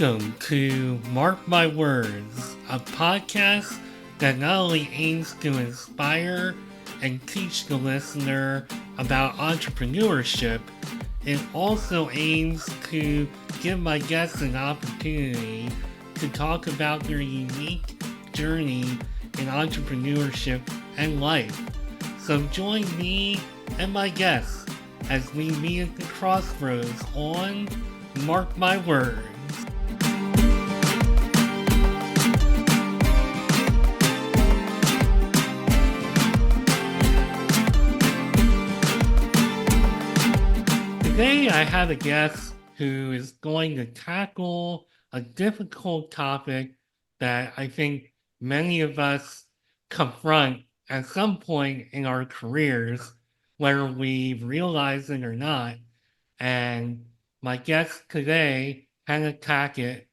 Welcome to Mark My Words, a podcast that not only aims to inspire and teach the listener about entrepreneurship, it also aims to give my guests an opportunity to talk about their unique journey in entrepreneurship and life. So join me and my guests as we meet at the crossroads on Mark My Words. Today I have a guest who is going to tackle a difficult topic that I think many of us confront at some point in our careers, whether we realize it or not. And my guest today, Hannah Tackett,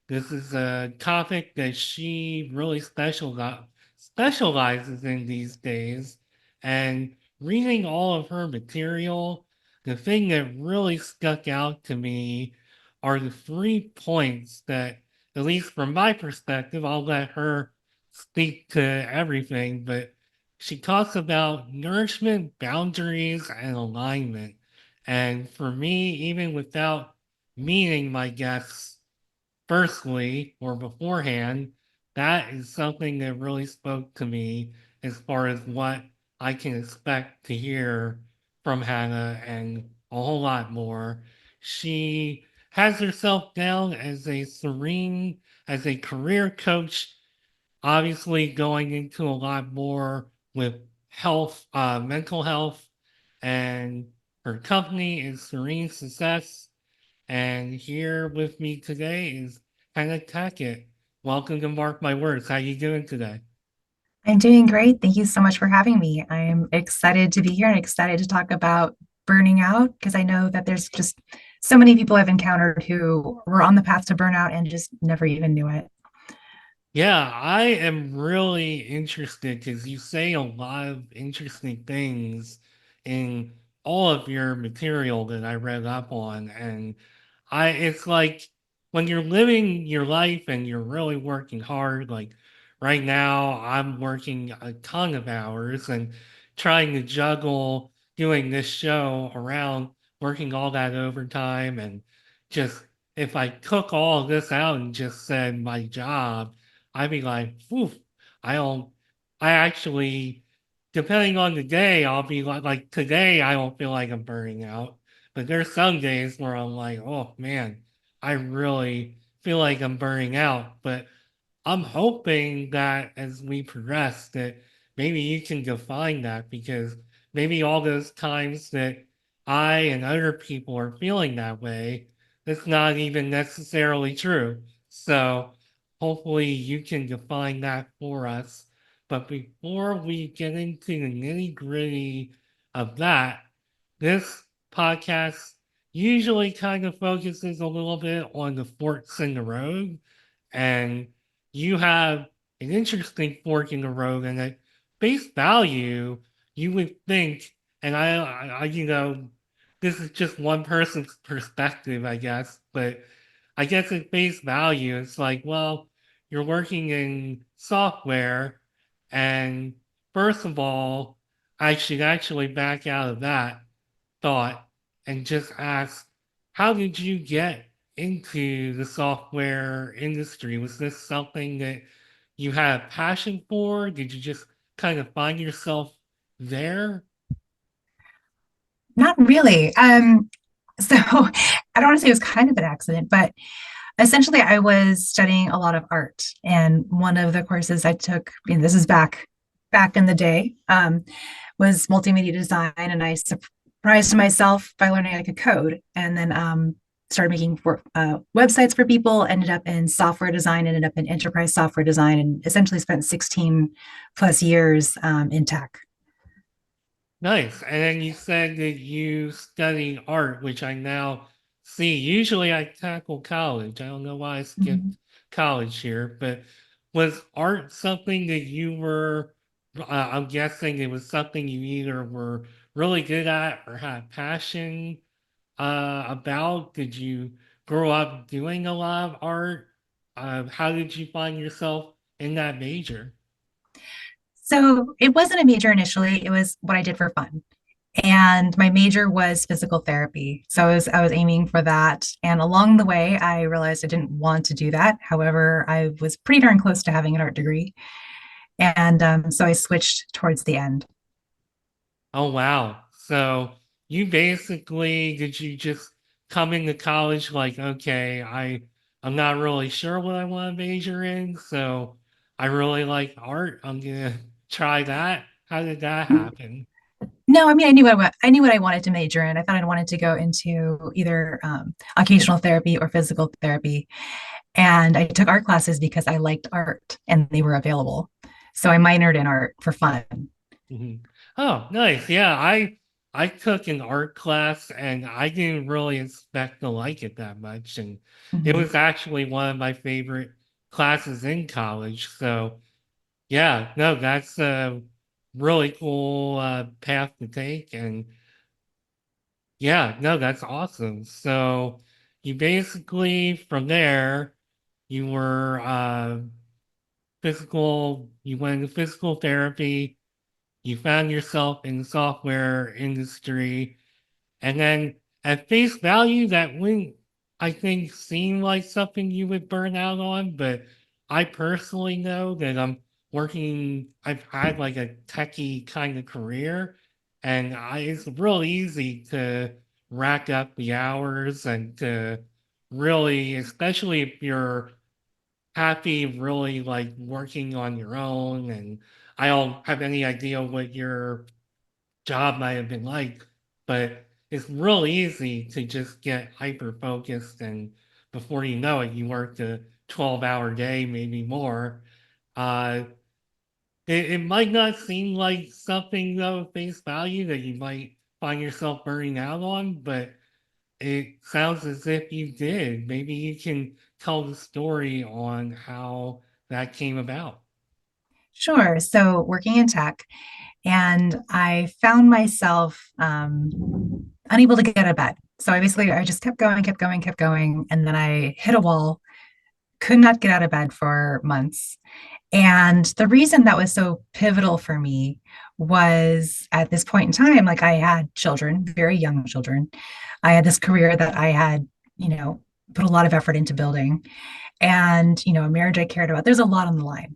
this is a topic that she really specializes in these days. And reading all of her material, the thing that really stuck out to me are the 3 points that, at least from my perspective, I'll let her speak to everything, but she talks about nourishment, boundaries, and alignment. And for me, even without meeting my guests firstly or beforehand, that is something that really spoke to me as far as what I can expect to hear from Hannah and a whole lot more. She has herself down as a Serene, as a career coach, obviously going into a lot more with health, mental health, and her company is Serene Success. And here with me today is Hannah Tackett. Welcome to Mark My Words. How you doing today? I'm doing great. Thank you so much for having me. I'm excited to be here and excited to talk about burning out because I know that there's just so many people I've encountered who were on the path to burnout and just never even knew it. Yeah, I am really interested because you say a lot of interesting things in all of your material that I read up on. And it's like when you're living your life and you're really working hard, like right now, I'm working a ton of hours and trying to juggle doing this show around working all that overtime. And just if I took all of this out and just said my job, I'd be like, "Oof, I don't, I actually, depending on the day, I'll be like today, I don't feel like I'm burning out. But there's some days where I'm like, oh man, I really feel like I'm burning out. But I'm hoping that as we progress, that maybe you can define that because maybe all those times that I and other people are feeling that way, that's not even necessarily true. So hopefully you can define that for us. But before we get into the nitty gritty of that, this podcast usually kind of focuses a little bit on the forks in the road. And you have an interesting fork in the road, and at face value, you would think, and this is just one person's perspective, I guess, but I guess at face value, it's like, well, you're working in software, and first of all, I should actually back out of that thought and just ask, how did you get into the software industry? Was this something that you had a passion for? Did you just kind of find yourself there? Not really. So I don't want to say it was kind of an accident, but essentially I was studying a lot of art. And one of the courses I took, this is back in the day, was multimedia design. And I surprised myself by learning I could code. And then started making websites for people, ended up in software design, ended up in enterprise software design, and essentially spent 16 plus years in tech. Nice. And then you said that you study art, which I now see. Usually I tackle college. I don't know why I skipped Mhm. college here, but was art something that you were, I'm guessing it was something you either were really good at or had passion about? Did you grow up doing a lot of art? How did you find yourself in that major? So it wasn't a major initially, it was what I did for fun. And my major was physical therapy. So I was aiming for that. And along the way, I realized I didn't want to do that. However, I was pretty darn close to having an art degree. And so I switched towards the end. Oh, wow. So you basically, did you just come into college like, okay, I'm not really sure what I want to major in, so I really like art. I'm gonna try that. How did that happen? No, I mean, I knew what I wanted to major in. I thought I wanted to go into either occupational therapy or physical therapy. And I took art classes because I liked art and they were available. So I minored in art for fun. Mhm. Oh, nice. Yeah, I took an art class and I didn't really expect to like it that much, and it Mhm. was actually one of my favorite classes in college. So yeah, no, that's a really cool path to take. And yeah, no, that's awesome. So you basically, from there, you were you went into physical therapy, you found yourself in the software industry, and then at face value, that wouldn't, I think, seem like something you would burn out on. But I personally know that I've had like a techie kind of career, and it's real easy to rack up the hours and to really, especially if you're happy, really like working on your own. And I don't have any idea what your job might have been like, but it's real easy to just get hyper focused, and before you know it, you work a 12-hour day, maybe more. Uh, it might not seem like something though at face value that you might find yourself burning out on, but it sounds as if you did. Maybe you can tell the story on how that came about. Sure. So working in tech, and I found myself unable to get out of bed. So I just kept going, kept going, kept going, and then I hit a wall. Could not get out of bed for months. And the reason that was so pivotal for me was at this point in time, like I had children, very young children. I had this career that I had, you know, put a lot of effort into building, and a marriage I cared about. There's a lot on the line.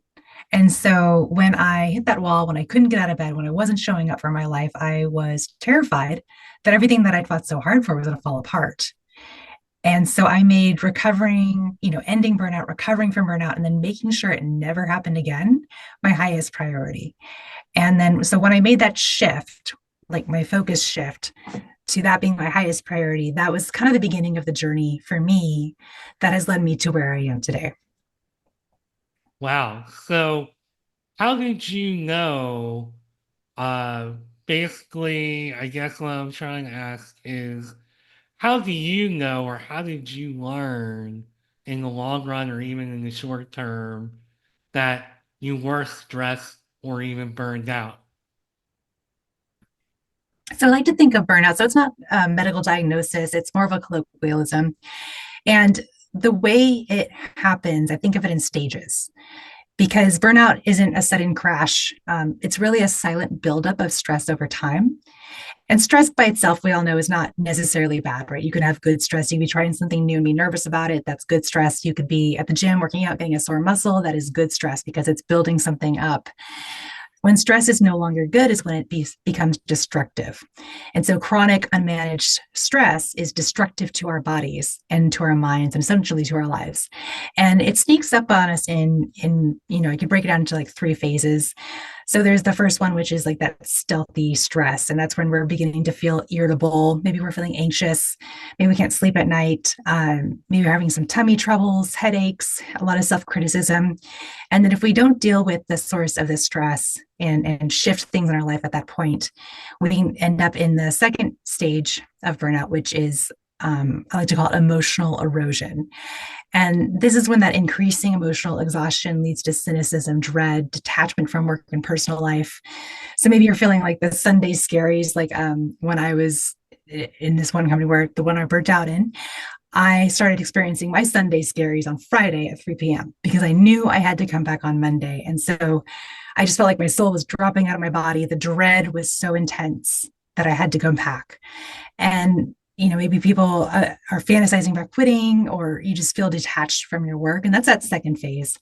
And so when I hit that wall, when I couldn't get out of bed, when I wasn't showing up for my life, I was terrified that everything that I'd fought so hard for was going to fall apart. And so I made recovering, ending burnout, recovering from burnout, and then making sure it never happened again, my highest priority. And then, so when I made that shift, like my focus shift to that being my highest priority, that was kind of the beginning of the journey for me that has led me to where I am today. Wow. So, how did you know? Uh, Basically, I guess what I'm trying to ask is, how do you know, or how did you learn in the long run or even in the short term that you were stressed or even burned out? So I like to think of burnout. So it's not a medical diagnosis, it's more of a colloquialism. And the way it happens, I think of it in stages because burnout isn't a sudden crash. It's really a silent buildup of stress over time. And stress by itself, we all know, is not necessarily bad, right? You can have good stress. You can be trying something new and be nervous about it. That's good stress. You could be at the gym working out, getting a sore muscle. That is good stress because it's building something up. When stress is no longer good is when becomes destructive. And so chronic unmanaged stress is destructive to our bodies and to our minds and essentially to our lives. And it sneaks up on us in you can break it down into like three phases. So there's the first one, which is like that stealthy stress. And that's when we're beginning to feel irritable. Maybe we're feeling anxious. Maybe we can't sleep at night. Maybe we're having some tummy troubles, headaches, a lot of self criticism. And then if we don't deal with the source of the stress and shift things in our life at that point, we can end up in the second stage of burnout, which is I like to call it emotional erosion. And this is when that increasing emotional exhaustion leads to cynicism, dread, detachment from work and personal life. So maybe you're feeling like the Sunday scaries, like when I was in this one company where the one I burnt out in, I started experiencing my Sunday scaries on Friday at 3 p.m. because I knew I had to come back on Monday. And so I just felt like my soul was dropping out of my body. The dread was so intense that I had to come back. And maybe people are fantasizing about quitting, or you just feel detached from your work. And that's that second phase.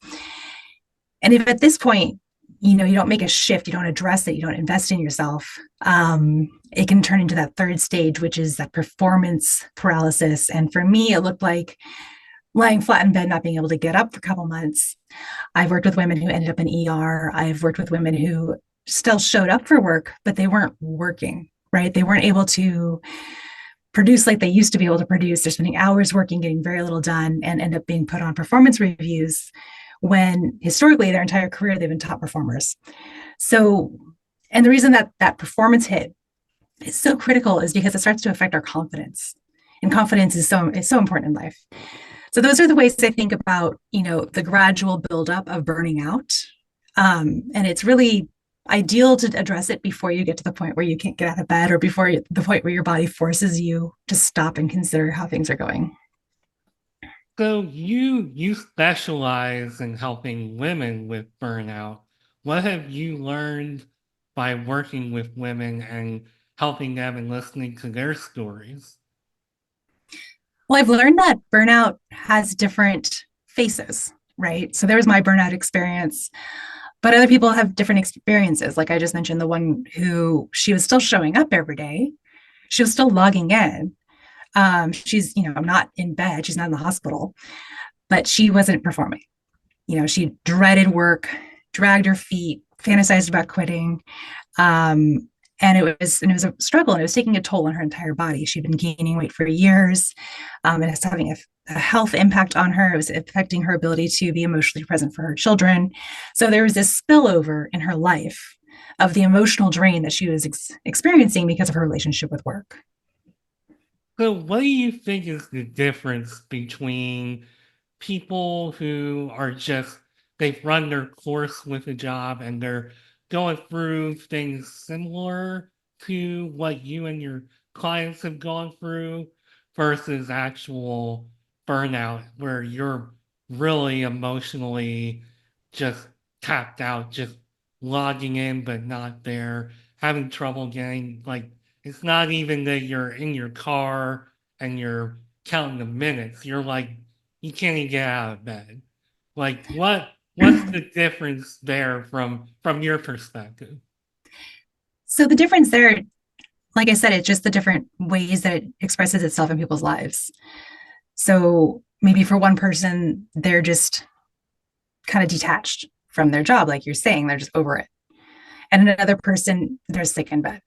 And if at this point, you don't make a shift, you don't address it, you don't invest in yourself, it can turn into that third stage, which is that performance paralysis. And for me, it looked like lying flat in bed, not being able to get up for a couple months. I've worked with women who ended up in ER. I've worked with women who still showed up for work, but they weren't working, right? They weren't able to produce like they used to be able to produce. They're spending hours working, getting very little done, and end up being put on performance reviews when historically their entire career they've been top performers. So, and the reason that that performance hit is so critical is because it starts to affect our confidence, and confidence is so important in life. So those are the ways I think about the gradual buildup of burning out, and it's really ideal to address it before you get to the point where you can't get out of bed, or before the point where your body forces you to stop and consider how things are going. So you specialize in helping women with burnout. What have you learned by working with women and helping them and listening to their stories? Well, I've learned that burnout has different faces, right? So there was my burnout experience, but other people have different experiences. Like I just mentioned, the one who she was still showing up every day, she was still logging in. She's, not in bed, she's not in the hospital, but she wasn't performing. She dreaded work, dragged her feet, fantasized about quitting. Um, and it was a struggle, and it was taking a toll on her entire body. She'd been gaining weight for years. It was having a health impact on her. It was affecting her ability to be emotionally present for her children. So there was this spillover in her life of the emotional drain that she was experiencing because of her relationship with work. So what do you think is the difference between people who are just they've run their course with a job and they're going through things similar to what you and your clients have gone through versus actual burnout where you're really emotionally just tapped out, just logging in but not there, having trouble getting like it's not even that you're in your car and you're counting the minutes. You're like you can't even get out of bed. Like what's the difference there from your perspective? So the difference there, like I said, it's just the different ways that it expresses itself in people's lives. So maybe for one person, they're just kind of detached from their job, like you're saying, they're just over it. And another person, they're sick in bed.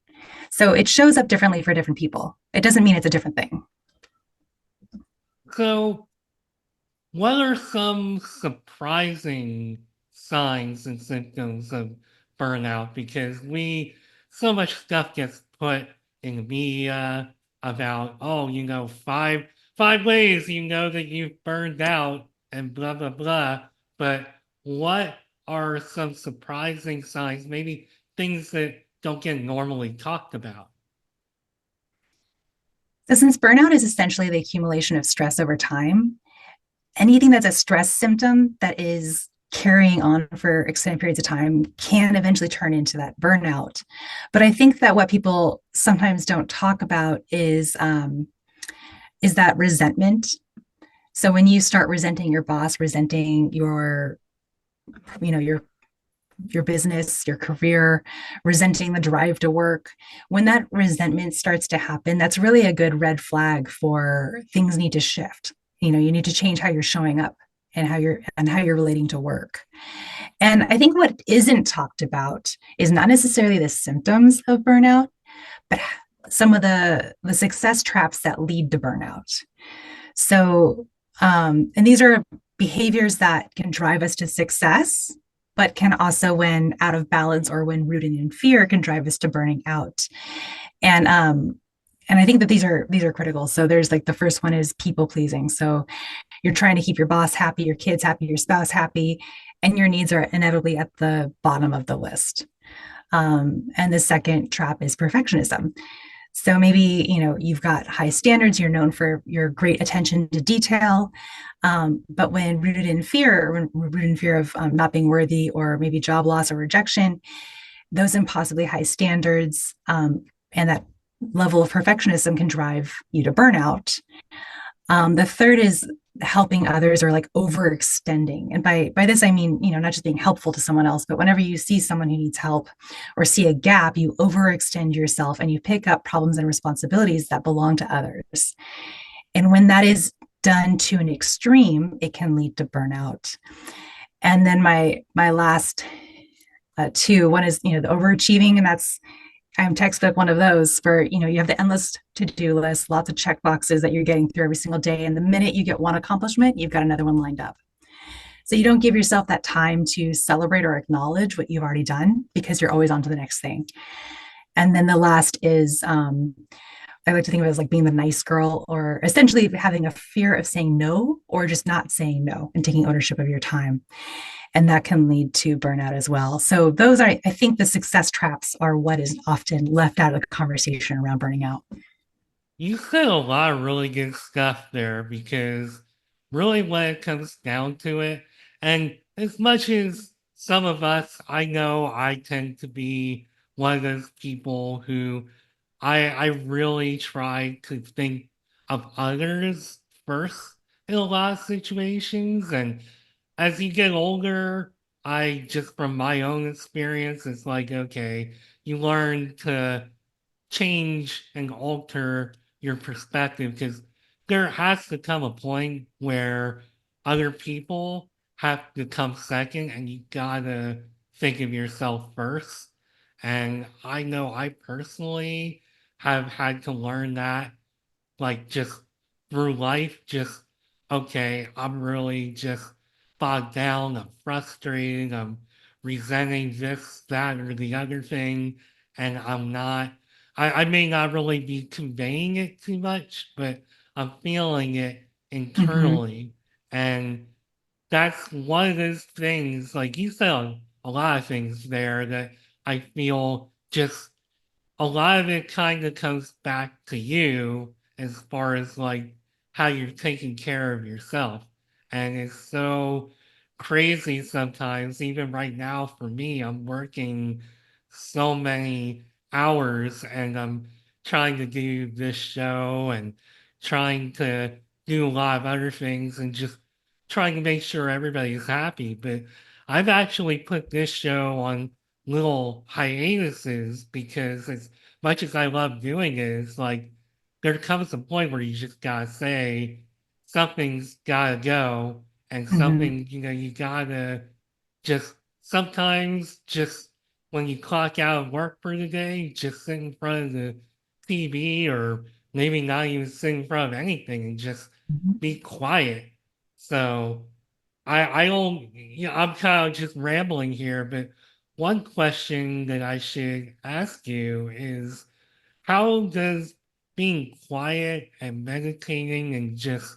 So it shows up differently for different people. It doesn't mean it's a different thing. So what are some surprising signs and symptoms of burnout? Because so much stuff gets put in the media about, oh, five ways you know that you've burned out and blah, blah, blah. But what are some surprising signs, maybe things that don't get normally talked about? So since burnout is essentially the accumulation of stress over time, anything that's a stress symptom that is carrying on for extended periods of time can eventually turn into that burnout. But I think that what people sometimes don't talk about is that resentment. So when you start resenting your boss, resenting you know, your business, your career, resenting the drive to work, when that resentment starts to happen, that's really a good red flag for things need to shift. You need to change how you're showing up and how you're relating to work. And I think what isn't talked about is not necessarily the symptoms of burnout, but some of the success traps that lead to burnout. So, and these are behaviors that can drive us to success, but can also, when out of balance or when rooted in fear, can drive us to burning out. And and I think that these are critical. So there's like the first one is people pleasing. So you're trying to keep your boss happy, your kids happy, your spouse happy, and your needs are inevitably at the bottom of the list. And the second trap is perfectionism. So maybe, you've got high standards, you're known for your great attention to detail. But when rooted in fear, or when rooted in fear of not being worthy, or maybe job loss or rejection, those impossibly high standards and that level of perfectionism can drive you to burnout. The third is helping others, or like overextending. And by this I mean, not just being helpful to someone else, but whenever you see someone who needs help or see a gap, you overextend yourself and you pick up problems and responsibilities that belong to others. And when that is done to an extreme, it can lead to burnout. And then my last two, one is, the overachieving, and that's, I'm textbook one of those, for, you have the endless to-do list, lots of check boxes that you're getting through every single day. And the minute you get one accomplishment, you've got another one lined up. So you don't give yourself that time to celebrate or acknowledge what you've already done, because you're always on to the next thing. And then the last is, I like to think of it as like being the nice girl, or essentially having a fear of saying no, or just not saying no and taking ownership of your time. And that can lead to burnout as well. So those are, I think, the success traps are what is often left out of the conversation around burning out. You said a lot of really good stuff there because really when it comes down to it, and as much as some of us, I know I tend to be one of those people who I really try to think of others first in a lot of situations. And as you get older, I just from my own experience, it's like, okay, you learn to change and alter your perspective because there has to come a point where other people have to come second and you gotta think of yourself first. And I know I personally have had to learn that like just through life, just okay, I'm really just bogged down, I'm frustrated, I'm resenting this, that, or the other thing, and I'm not, I may not really be conveying it too much, but I'm feeling it Mm-hmm. internally. And that's one of those things, like you said, a lot of things there that I feel just a lot of it kind of comes back to you as far as like how you're taking care of yourself. And it's so crazy sometimes, even right now for me, I'm working so many hours and I'm trying to do this show and trying to do a lot of other things and just trying to make sure everybody's happy. But I've actually put this show on little hiatuses because as much as I love doing it, it's like there comes a point where you just gotta say something's gotta go and Mm-hmm. something, you gotta just sometimes just when you clock out of work for the day, just sit in front of the TV or maybe not even sit in front of anything and just Mm-hmm. be quiet. So I don't, I'm kind of just rambling here, but one question that I should ask you is how does being quiet and meditating and just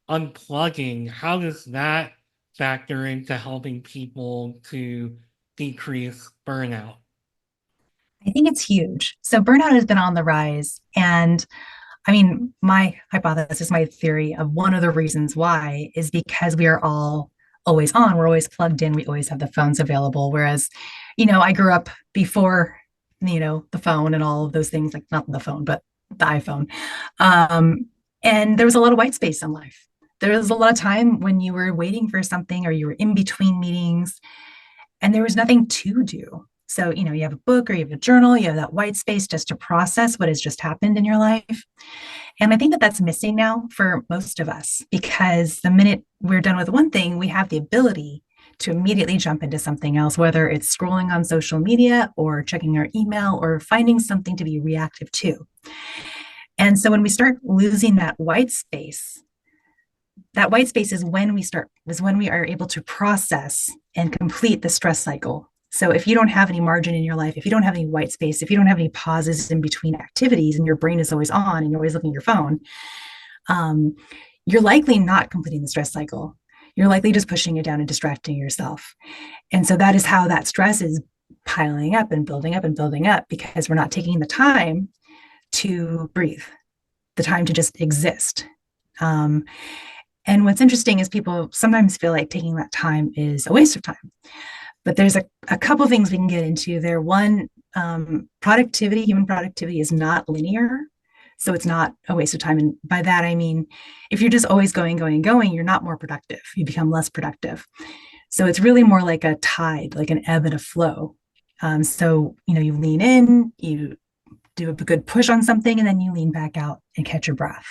unplugging, how does that factor into helping people to decrease burnout? I think it's huge. So burnout has been on the rise. And I mean, my hypothesis, my theory of one of the reasons why is because we are all always on. We're always plugged in. We always have the phones available. Whereas, I grew up before, the phone and all of those things, like not the phone, but the iPhone. Um, and there was a lot of white space in life. There was a lot of time when you were waiting for something, or you were in between meetings, and there was nothing to do. So, you have a book, or you have a journal, you have that white space just to process what has just happened in your life. And I think that that's missing now for most of us, because the minute we're done with one thing, we have the ability to immediately jump into something else, whether it's scrolling on social media or checking our email or finding something to be reactive to. And so when we start losing that white space is when we are able to process and complete the stress cycle. So if you don't have any margin in your life, if you don't have any white space, if you don't have any pauses in between activities, and your brain is always on and you're always looking at your phone, um, you're likely not completing the stress cycle. You're likely just pushing it down and distracting yourself. And so that is how that stress is piling up and building up and building up, because we're not taking the time to breathe, the time to just exist. Um, and what's interesting is people sometimes feel like taking that time is a waste of time. But there's a couple things we can get into there. One, productivity, human productivity is not linear. So it's not a waste of time. And by that, I mean, if you're just always going, going, going, you're not more productive. You become less productive. So it's really more like a tide, like an ebb and a flow. So, you lean in, you do a good push on something, and then you lean back out and catch your breath.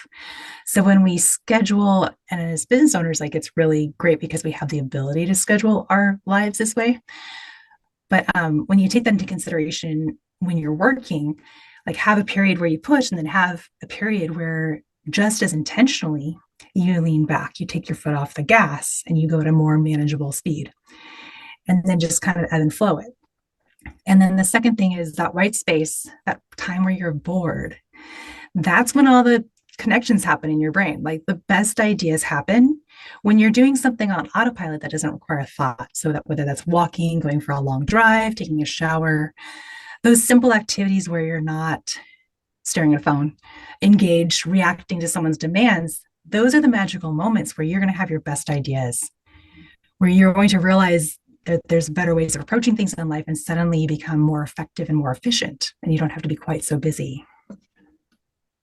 So when we schedule, and as business owners, like it's really great because we have the ability to schedule our lives this way. But when you take that into consideration when you're working, like have a period where you push and then have a period where just as intentionally you lean back, you take your foot off the gas and you go at a more manageable speed and then just kind of ebb and flow it. And then the second thing is that white space, that time where you're bored. That's when all the connections happen in your brain. Like the best ideas happen when you're doing something on autopilot that doesn't require thought. So that whether that's walking, going for a long drive, taking a shower, those simple activities where you're not staring at a phone, engaged, reacting to someone's demands, those are the magical moments where you're going to have your best ideas, where you're going to realize that there's better ways of approaching things in life and suddenly you become more effective and more efficient and you don't have to be quite so busy.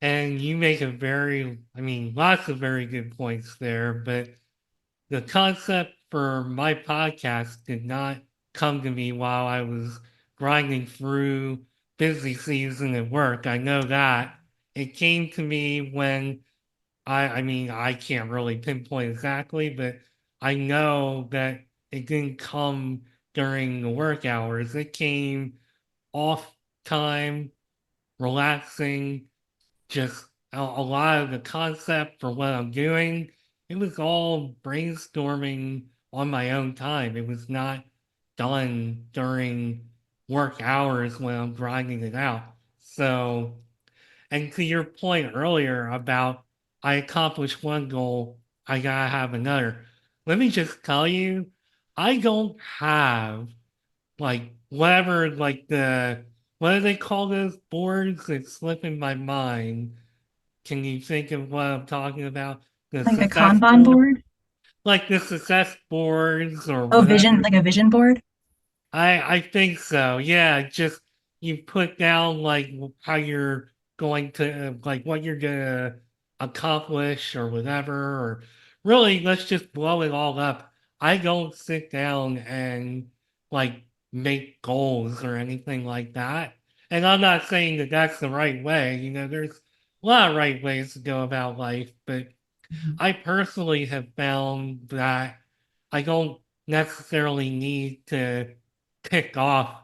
And you make lots of very good points there, but the concept for my podcast did not come to me while I was grinding through busy season at work. I know that. It came to me when I can't really pinpoint exactly, but I know that it didn't come during the work hours. It came off time, relaxing, just a lot of the concept for what I'm doing. It was all brainstorming on my own time. It was not done during work hours when I'm grinding it out. So, and to your point earlier about I accomplished one goal, I gotta have another. Let me just tell you, I don't have like whatever, like what do they call those boards that slip in my mind? Can you think of what I'm talking about? The Like a success Kanban board, board. like the success boards or Oh, vision, whatever. like a vision board. I think so. Yeah, just you put down like how you're going to like what you're gonna accomplish or whatever, or really let's just blow it all up. I don't sit down and like make goals or anything like that. And I'm not saying that that's the right way. There's a lot of right ways to go about life, but I personally have found that I don't necessarily need to tick off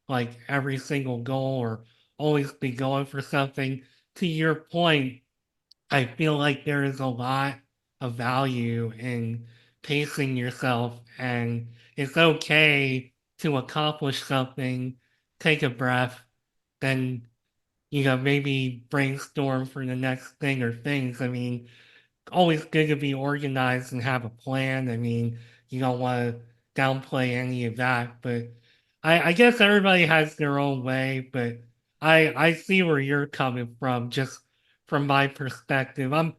like every single goal or always be going for something. To your point, I feel like there is a lot of value in pacing yourself, and it's okay to accomplish something, take a breath, then maybe brainstorm for the next thing or things. Always good to be organized and have a plan. You don't want to downplay any of that, but I guess everybody has their own way. But I see where you're coming from, just from my perspective. I'm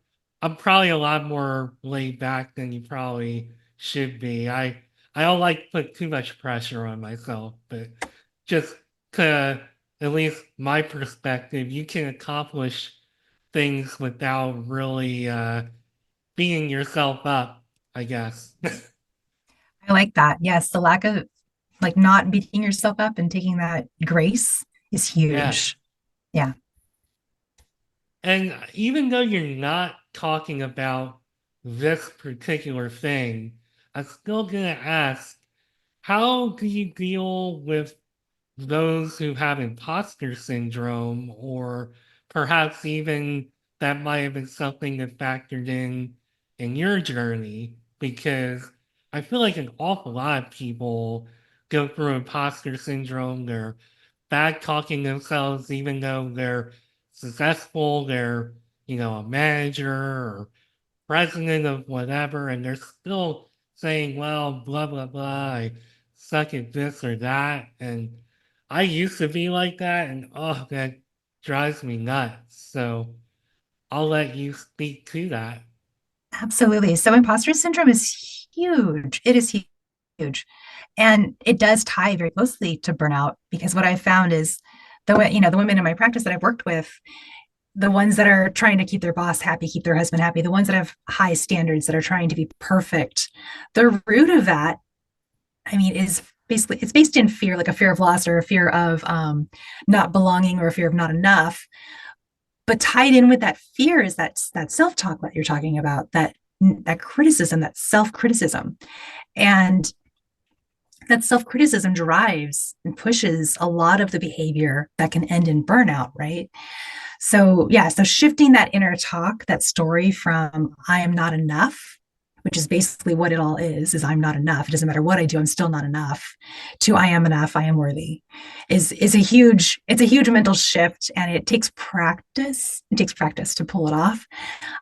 probably a lot more laid back than you probably should be. I don't like to put too much pressure on myself, but just to at least my perspective, you can accomplish things without really beating yourself up, I guess. I like that. Yes, the lack of like not beating yourself up and taking that grace is Yeah. huge. Yeah. And even though you're not talking about this particular thing, I'm still going to ask, how do you deal with those who have imposter syndrome, or perhaps even that might have been something that factored in your journey? Because I feel like an awful lot of people go through imposter syndrome. They're bad talking themselves, even though they're successful, they're, a manager or president of whatever, and they're still saying, well, blah, blah, blah, I suck at this or that. And I used to be like that, and oh, that drives me nuts. So I'll let you speak to that. Absolutely. So imposter syndrome is huge. It is huge. And it does tie very closely to burnout because what I found is the women in my practice that I've worked with, the ones that are trying to keep their boss happy, keep their husband happy, the ones that have high standards that are trying to be perfect, the root of that, I mean, is basically it's based in fear, like a fear of loss or a fear of not belonging or a fear of not enough. But tied in with that fear is that self-talk that you're talking about, that criticism, that self-criticism. And that self-criticism drives and pushes a lot of the behavior that can end in burnout, right? So yeah, so shifting that inner talk, that story from I am not enough, which is basically what it all is I'm not enough. It doesn't matter what I do, I'm still not enough, to I am enough, I am worthy, is a huge, it's a huge mental shift, and it takes practice. It takes practice to pull it off.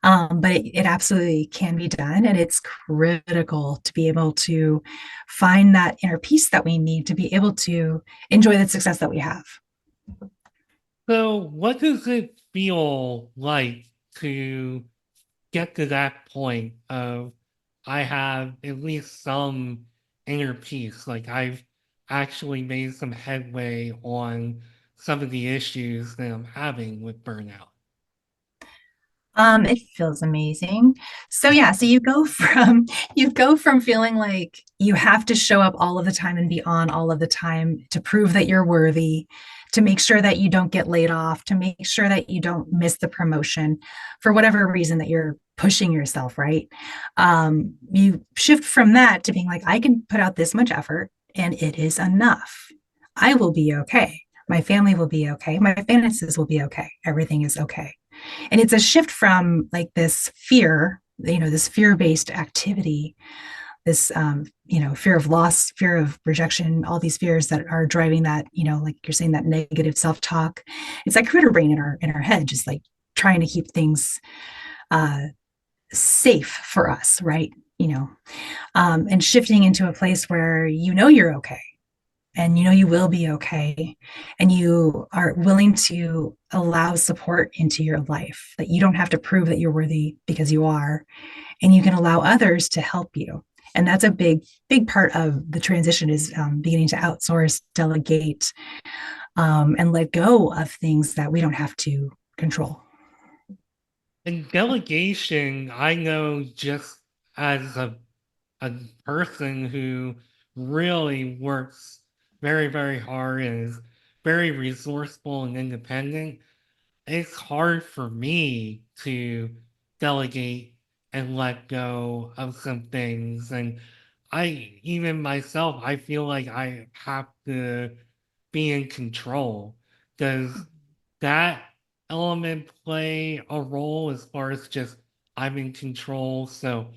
But it absolutely can be done. And it's critical to be able to find that inner peace that we need to be able to enjoy the success that we have. So, what does it feel like to get to that point of I have at least some inner peace? Like I've actually made some headway on some of the issues that I'm having with burnout. It feels amazing. So yeah, so you go from feeling like you have to show up all of the time and be on all of the time to prove that you're worthy, to make sure that you don't get laid off, to make sure that you don't miss the promotion for whatever reason that you're pushing yourself, right? You shift from that to being like, I can put out this much effort and it is enough. I will be okay. My family will be okay. My finances will be okay. Everything is okay. And it's a shift from like this fear, this fear-based activity, this fear of loss, fear of rejection, all these fears that are driving that, like you're saying, that negative self-talk. It's like critter brain in our head, just like trying to keep things uh safe for us, right? And shifting into a place where you're okay, and you will be okay, and you are willing to allow support into your life, that you don't have to prove that you're worthy because you are, and you can allow others to help you. And that's a big part of the transition, is beginning to outsource, delegate, and let go of things that we don't have to control. And delegation, I know just as a person who really works very, very hard and is very resourceful and independent, it's hard for me to delegate and let go of some things. And I, even myself, I feel like I have to be in control. Does that element play a role as far as just I'm in control? So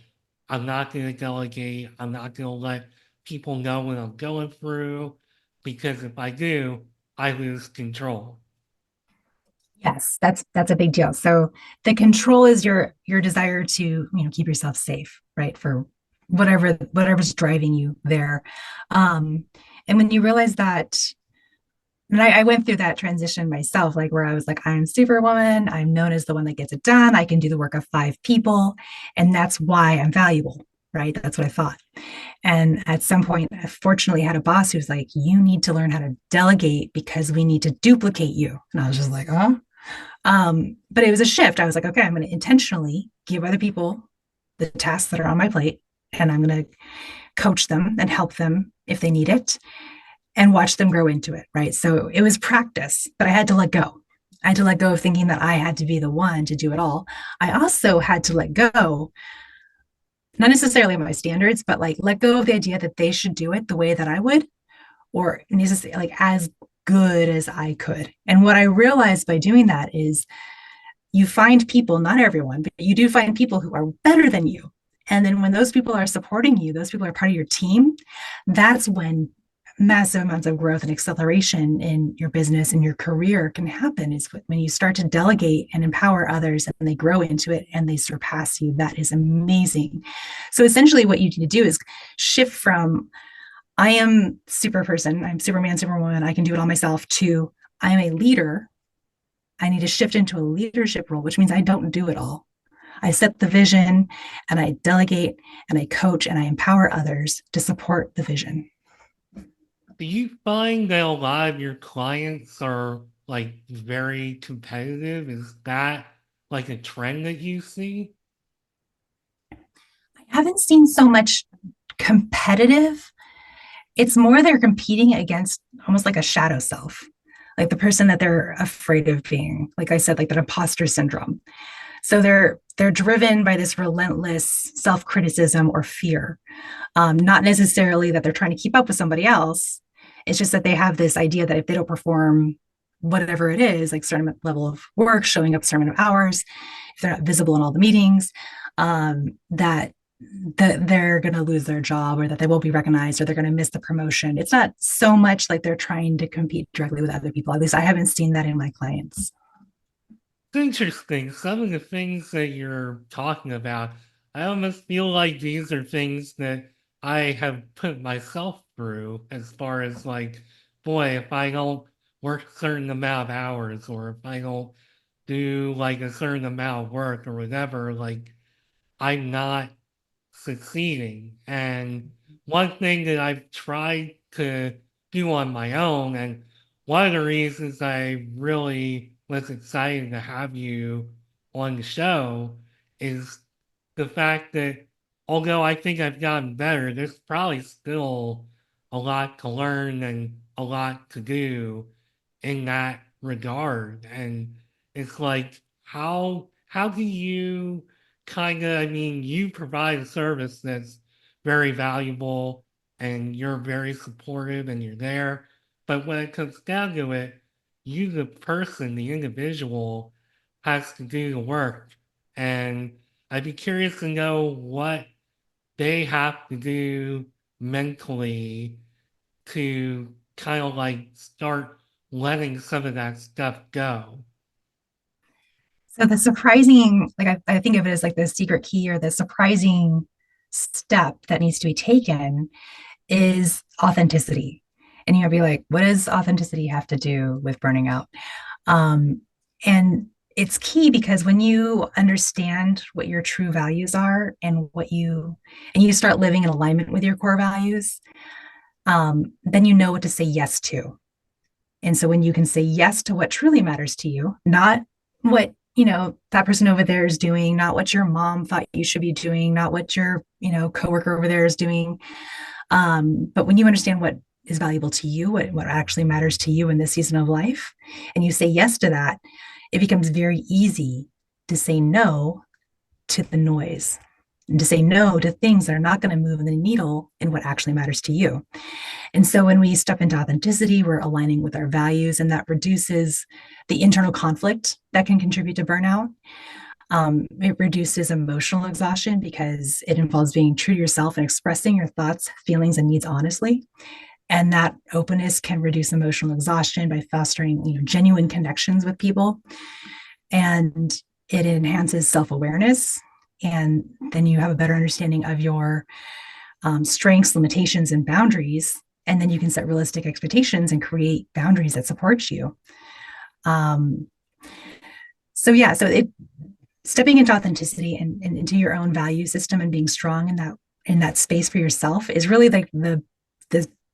I'm not going to delegate. I'm not going to let people know what I'm going through because if I do, I lose control. Yes, that's a big deal. So the control is your desire to, keep yourself safe, right? For whatever's driving you there. And when you realize that, and I went through that transition myself, like where I was like, I'm Superwoman, I'm known as the one that gets it done, I can do the work of five people, and that's why I'm valuable, right? That's what I thought. And at some point, I fortunately had a boss who's like, you need to learn how to delegate because we need to duplicate you. And I was just like, oh. But it was a shift. I was like, okay, I'm going to intentionally give other people the tasks that are on my plate, and I'm going to coach them and help them if they need it, and watch them grow into it. Right. So it was practice, but I had to let go. I had to let go of thinking that I had to be the one to do it all. I also had to let go, not necessarily my standards, but like let go of the idea that they should do it the way that I would, or like as good as I could. And what I realized by doing that is you find people, not everyone, but you do find people who are better than you. And then when those people are supporting you, those people are part of your team, that's when massive amounts of growth and acceleration in your business and your career can happen, is when you start to delegate and empower others and they grow into it and they surpass you. That is amazing. So essentially what you need to do is shift from I am super person, I'm Superman, Superwoman, I can do it all myself, to I'm a leader I need to shift into a leadership role, which means I don't do it all. I set the vision and I delegate and I coach and I empower others to support the vision. Do you find that a lot of your clients are like very competitive? Is that like a trend that you see? I haven't seen so much competitive. It's more they're competing against almost like a shadow self, like the person that they're afraid of being. Like I said, like that imposter syndrome. So they're driven by this relentless self-criticism or fear. Not necessarily that they're trying to keep up with somebody else. It's just that they have this idea that if they don't perform whatever it is, like certain level of work, showing up certain amount of hours, if they're not visible in all the meetings, that they're going to lose their job or that they won't be recognized or they're going to miss the promotion. It's not so much like they're trying to compete directly with other people. At least I haven't seen that in my clients. It's interesting. Some of the things that you're talking about, I almost feel like these are things that I have put myself through as far as like, boy, if I don't work a certain amount of hours or if I don't do like a certain amount of work or whatever, like I'm not succeeding. And one thing that I've tried to do on my own, and one of the reasons I really was excited to have you on the show is the fact that although I think I've gotten better, there's probably still a lot to learn and a lot to do in that regard. And it's like, how do you kind of, I mean, you provide a service that's very valuable and you're very supportive and you're there. But when it comes down to it, you, the person, the individual, has to do the work. And I'd be curious to know what they have to do mentally to kind of like start letting some of that stuff go. So the surprising, like I think of it as like the secret key or the surprising step that needs to be taken is authenticity. And you'll be like, what does authenticity have to do with burning out? Um, and it's key because when you understand what your true values are and you start living in alignment with your core values, then you know what to say yes to. And so when you can say yes to what truly matters to you, not what, that person over there is doing, not what your mom thought you should be doing, not what your, coworker over there is doing. But when you understand what is valuable to you, what actually matters to you in this season of life, and you say yes to that, it becomes very easy to say no to the noise and to say no to things that are not going to move the needle in what actually matters to you. And so when we step into authenticity, we're aligning with our values, and that reduces the internal conflict that can contribute to burnout. It reduces emotional exhaustion because it involves being true to yourself and expressing your thoughts, feelings, and needs honestly. And that openness can reduce emotional exhaustion by fostering, genuine connections with people. And it enhances self-awareness. And then you have a better understanding of your strengths, limitations, and boundaries. And then you can set realistic expectations and create boundaries that support you. Um, so it stepping into authenticity and into your own value system and being strong in that space for yourself is really like the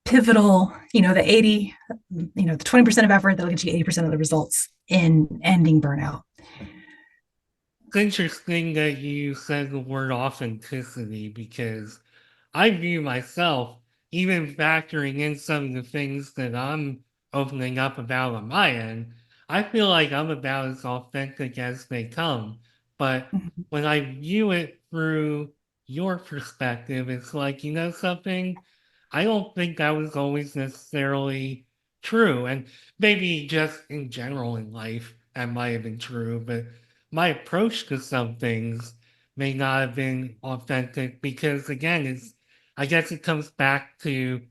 pivotal, the 80, the 20% of effort that'll get you 80% of the results in ending burnout. It's interesting that you said the word authenticity because I view myself, even factoring in some of the things that I'm opening up about on my end, I feel like I'm about as authentic as they come. But Mhm. when I view it through your perspective, it's like, you know something? I don't think that was always necessarily true. And maybe just in general in life, that might have been true, but my approach to some things may not have been authentic because again, I guess it comes back to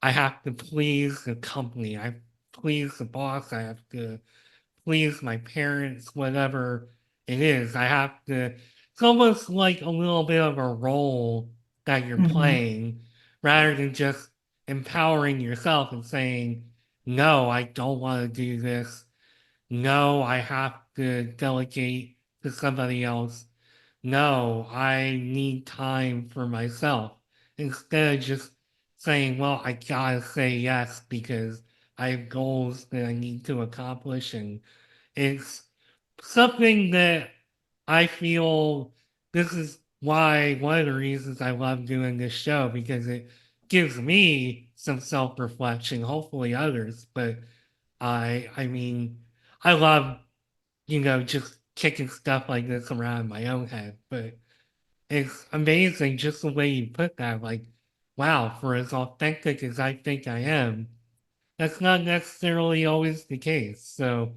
I have to please the company. I please the boss. I have to please my parents, whatever it is. I have to, it's almost like a little bit of a role that you're Mhm. playing rather than just empowering yourself and saying, no, I don't want to do this. No, I have to delegate to somebody else. No, I need time for myself. Instead of just saying, well, I gotta say yes because I have goals that I need to accomplish. And it's something that I feel this is why one of the reasons I love doing this show because it gives me some self-reflection, hopefully others, but I mean, I love, just kicking stuff like this around in my own head, but it's amazing just the way you put that. Like, wow, for as authentic as I think I am, that's not necessarily always the case. So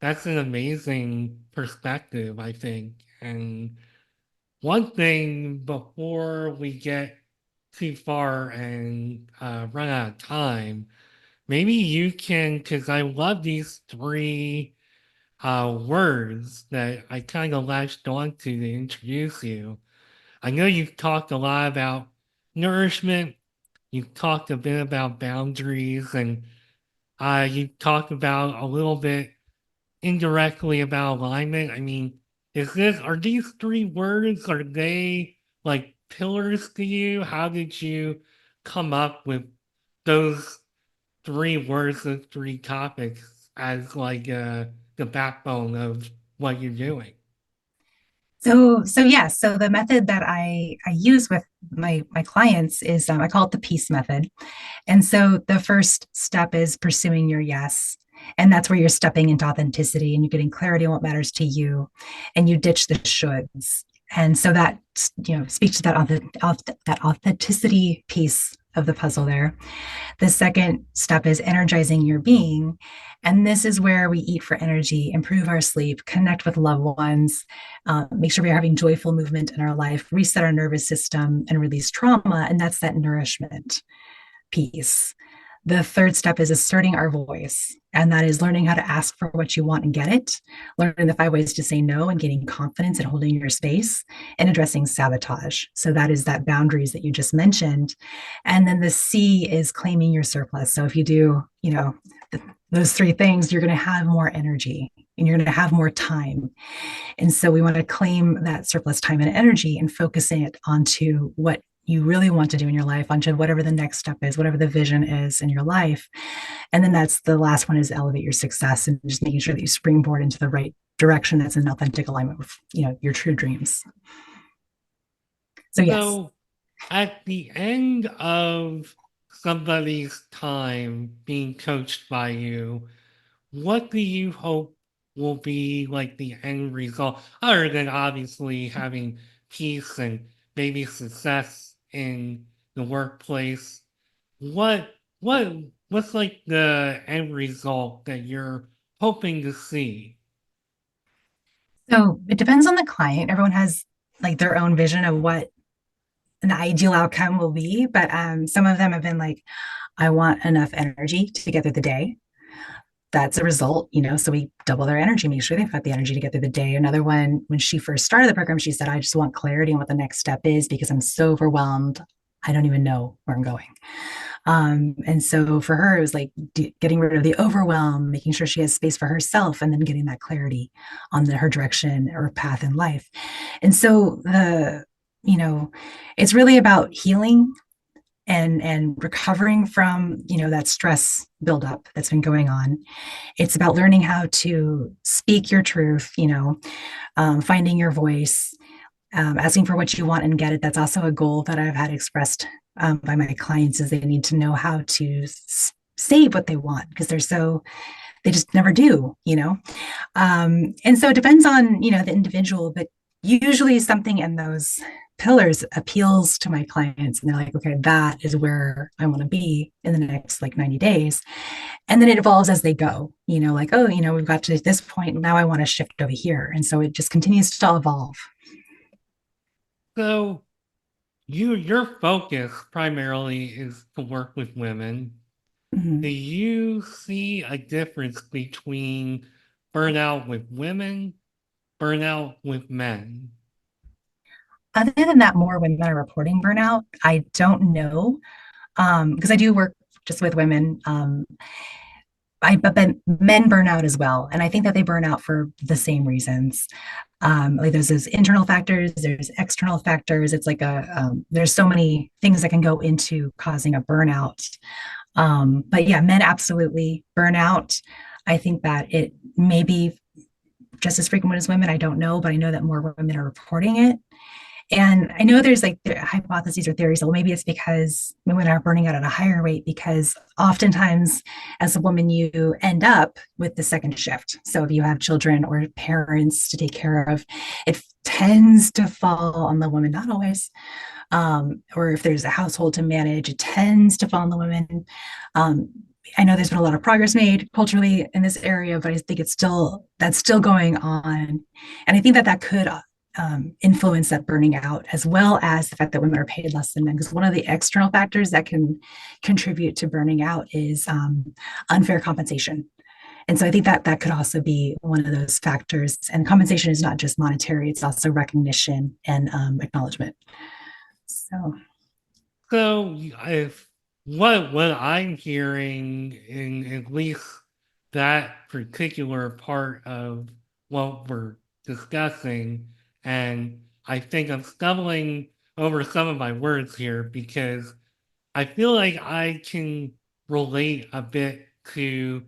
that's an amazing perspective, I think. And one thing before we get too far and run out of time, maybe you can, because I love these three words that I kind of latched onto to introduce you. I know you've talked a lot about nourishment, you've talked a bit about boundaries, and you talked about a little bit indirectly about alignment. I mean, are these three words, are they like pillars to you? How did you come up with those three words, those three topics as like the backbone of what you're doing? So yes, so the method that I use with my clients is I call it the peace method. And so the first step is pursuing your yes. And that's where you're stepping into authenticity and you're getting clarity on what matters to you and you ditch the shoulds. And so that, speaks to that authenticity piece of the puzzle there. The second step is energizing your being. And this is where we eat for energy, improve our sleep, connect with loved ones, make sure we are having joyful movement in our life, reset our nervous system, and release trauma. And that's that nourishment piece. The third step is asserting our voice, and that is learning how to ask for what you want and get it, learning the 5 ways to say no and gaining confidence and holding your space, and addressing sabotage. So that is that boundaries that you just mentioned. And then the C is claiming your surplus. So if you do, those three things, you're going to have more energy and you're going to have more time. And so we want to claim that surplus time and energy and focusing it onto what you really want to do in your life, onto whatever the next step is, whatever the vision is in your life. And then that's the last one is elevate your success and just making sure that you springboard into the right direction that's in authentic alignment with, your true dreams. So yes. So at the end of somebody's time being coached by you, what do you hope will be like the end result, other than obviously having peace and maybe success in the workplace? What what what's like the end result that you're hoping to see? So it depends on the client. Everyone has like their own vision of what an ideal outcome will be, but some of them have been like, I want enough energy to get through the day. That's a result, so we double their energy, make sure they've got the energy to get through the day. Another one, when she first started the program, she said, I just want clarity on what the next step is because I'm so overwhelmed. I don't even know where I'm going. And so for her, it was like getting rid of the overwhelm, making sure she has space for herself, and then getting that clarity on her direction or path in life. And so you know, it's really about healing and recovering from that stress buildup that's been going on. It's about learning how to speak your truth, finding your voice, asking for what you want and get it. That's also a goal that I've had expressed by my clients is they need to know how to say what they want because they just never do, and so it depends on, the individual, but usually something in those pillars appeals to my clients and they're like, okay, that is where I want to be in the next like 90 days. And then it evolves as they go, like, oh, we've got to this point. Now I want to shift over here. And so it just continues to evolve. So your focus primarily is to work with women. Do Mhm. you see a difference between burnout with women, burnout with men? Other than that, more women are reporting burnout. I don't know because I do work just with women. but then men burn out as well, and I think that they burn out for the same reasons. Like there's those internal factors, there's external factors. It's like there's so many things that can go into causing a burnout. But yeah, men absolutely burn out. I think that it may be just as frequent as women. I don't know, but I know that more women are reporting it. And I know there's like hypotheses or theories. Well, maybe it's because women are burning out at a higher rate because oftentimes, as a woman, you end up with the second shift. So if you have children or parents to take care of, it tends to fall on the woman, not always. Or if there's a household to manage, it tends to fall on the women. Um, I know there's been a lot of progress made culturally in this area, but I think that's still going on, and I think that that could influence that burning out, as well as the fact that women are paid less than men. Because one of the external factors that can contribute to burning out is unfair compensation. And so I think that that could also be one of those factors. And compensation is not just monetary; it's also recognition and acknowledgement. So, So if what I'm hearing in at least that particular part of what we're discussing, and I think I'm stumbling over some of my words here because I feel like I can relate a bit to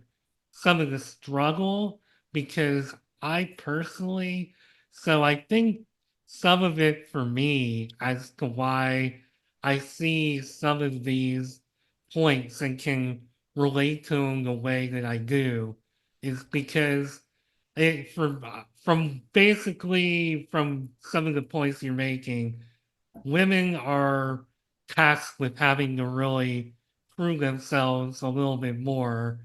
some of the struggle because I personally, so I think some of it for me as to why I see some of these points and can relate to them the way that I do is because from basically from some of the points you're making, women are tasked with having to really prove themselves a little bit more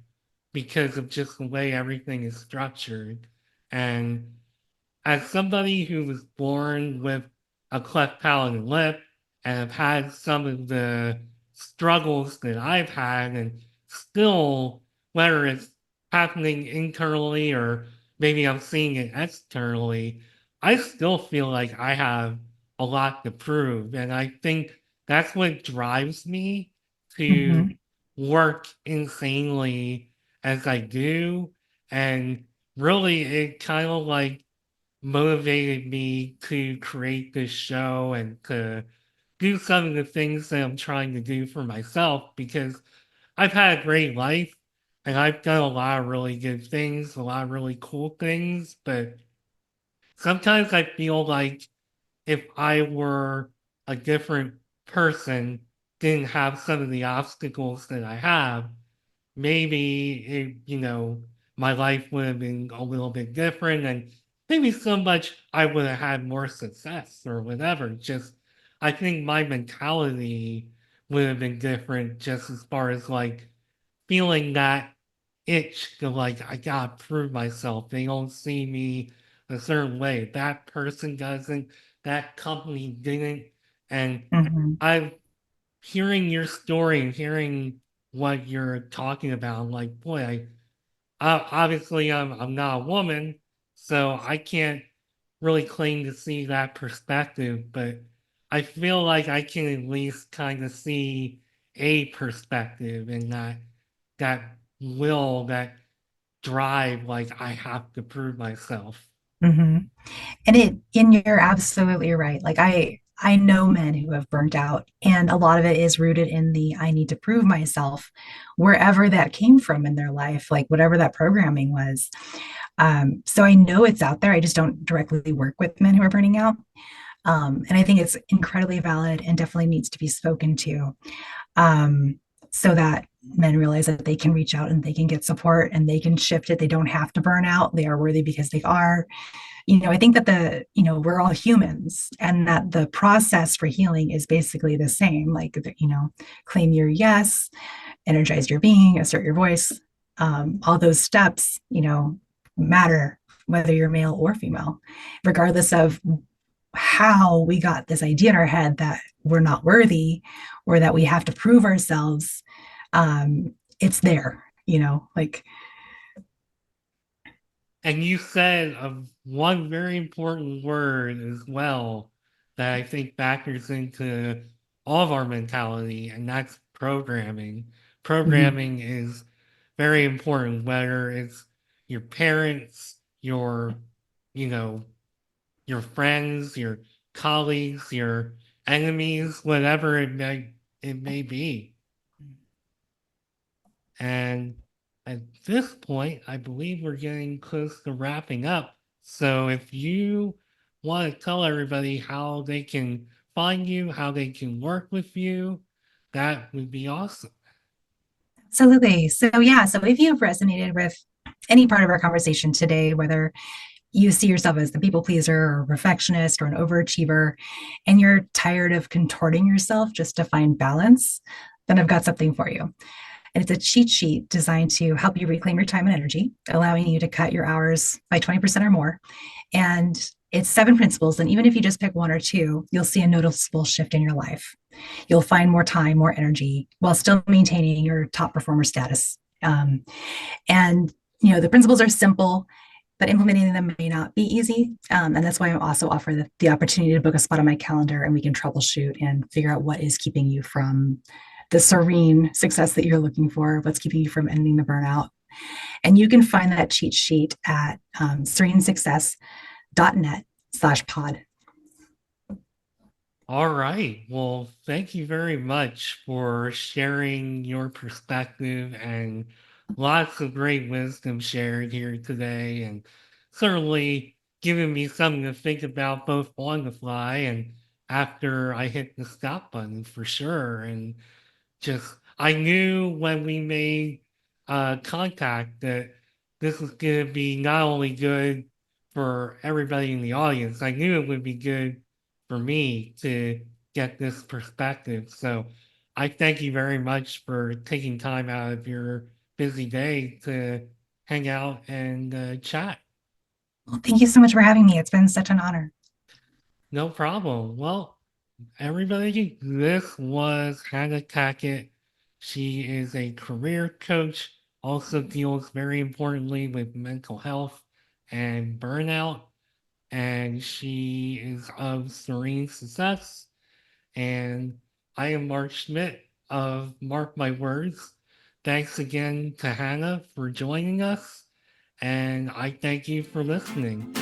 because of just the way everything is structured. And as somebody who was born with a cleft palate and lip and have had some of the struggles that I've had, and still, whether it's happening internally or maybe I'm seeing it externally, I still feel like I have a lot to prove. And I think that's what drives me to mhm, work insanely as I do. And really, it kind of like motivated me to create this show and to do some of the things that I'm trying to do for myself because I've had a great life and I've done a lot of really good things, a lot of really cool things, but sometimes I feel like if I were a different person, didn't have some of the obstacles that I have, maybe my life would have been a little bit different and maybe so much I would have had more success or whatever. Just I think my mentality would have been different just as far as like feeling that itch to like I gotta prove myself. They don't see me a certain way. That person doesn't, that company didn't. And mhm, I'm hearing your story and hearing what you're talking about, I'm like, boy, obviously I'm not a woman, so I can't really claim to see that perspective, but I feel like I can at least kind of see a perspective and that will, that drive, like I have to prove myself. mhm. And you're absolutely right. Like I know men who have burnt out, and a lot of it is rooted in the I need to prove myself wherever that came from in their life, like whatever that programming was. So I know it's out there. I just don't directly work with men who are burning out. And I think it's incredibly valid and definitely needs to be spoken to, so that men realize that they can reach out and they can get support and they can shift it. They don't have to burn out. They are worthy because they are. I think that we're all humans and that the process for healing is basically the same. Like, claim your yes, energize your being, assert your voice. All those steps, matter whether you're male or female, regardless of how we got this idea in our head that we're not worthy or that we have to prove ourselves. It's there, like, And you said one very important word as well that I think factors into all of our mentality, and that's programming. mhm, Programming is very important, whether it's your parents, you know, your friends, your colleagues, your enemies, whatever it may be. And at this point, I believe we're getting close to wrapping up. So if you want to tell everybody how they can find you, how they can work with you, that would be awesome. Absolutely. So, yeah, so if you've resonated with any part of our conversation today, whether you see yourself as the people pleaser or a perfectionist or an overachiever, and you're tired of contorting yourself just to find balance, then I've got something for you. And it's a cheat sheet designed to help you reclaim your time and energy, allowing you to cut your hours by 20% or more. And it's 7 principles. And even if you just pick one or two, you'll see a noticeable shift in your life. You'll find more time, more energy while still maintaining your top performer status. And, the principles are simple, but implementing them may not be easy. And that's why I also offer the opportunity to book a spot on my calendar and we can troubleshoot and figure out what is keeping you from the serene success that you're looking for, what's keeping you from ending the burnout. And you can find that cheat sheet at serenesuccess.net/pod. All right. Well, thank you very much for sharing your perspective and lots of great wisdom shared here today, and certainly giving me something to think about both on the fly and after I hit the stop button for sure. And just I knew when we made contact that this was going to be not only good for everybody in the audience, I knew it would be good for me to get this perspective. So I thank you very much for taking time out of your busy day to hang out and chat. Well, thank you so much for having me. It's been such an honor. No problem. Well, everybody, this was Hannah Tackett. She is a career coach, also deals very importantly with mental health and burnout. And she is of Serene Success. And I am Mark Schmidt of Mark My Words. Thanks again to Hannah for joining us. And I thank you for listening.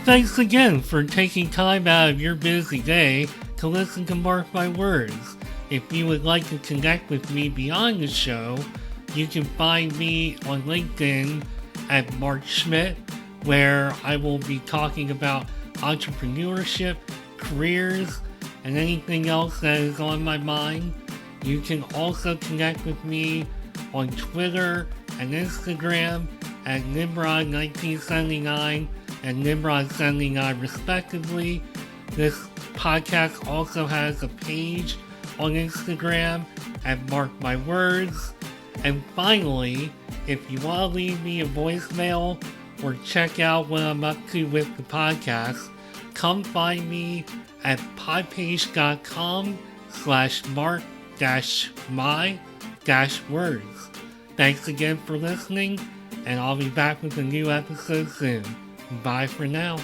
Thanks again for taking time out of your busy day to listen to Mark My Words. If you would like to connect with me beyond the show, you can find me on LinkedIn at Mark Schmidt, where I will be talking about entrepreneurship, careers, and anything else that is on my mind. You can also connect with me on Twitter and Instagram at Nimrod1979 and Nimrod79 respectively. This podcast also has a page on Instagram at Mark My Words. And finally, if you want to leave me a voicemail or check out what I'm up to with the podcast, come find me at podpage.com/mark-my-words. Thanks again for listening, and I'll be back with a new episode soon. Bye for now.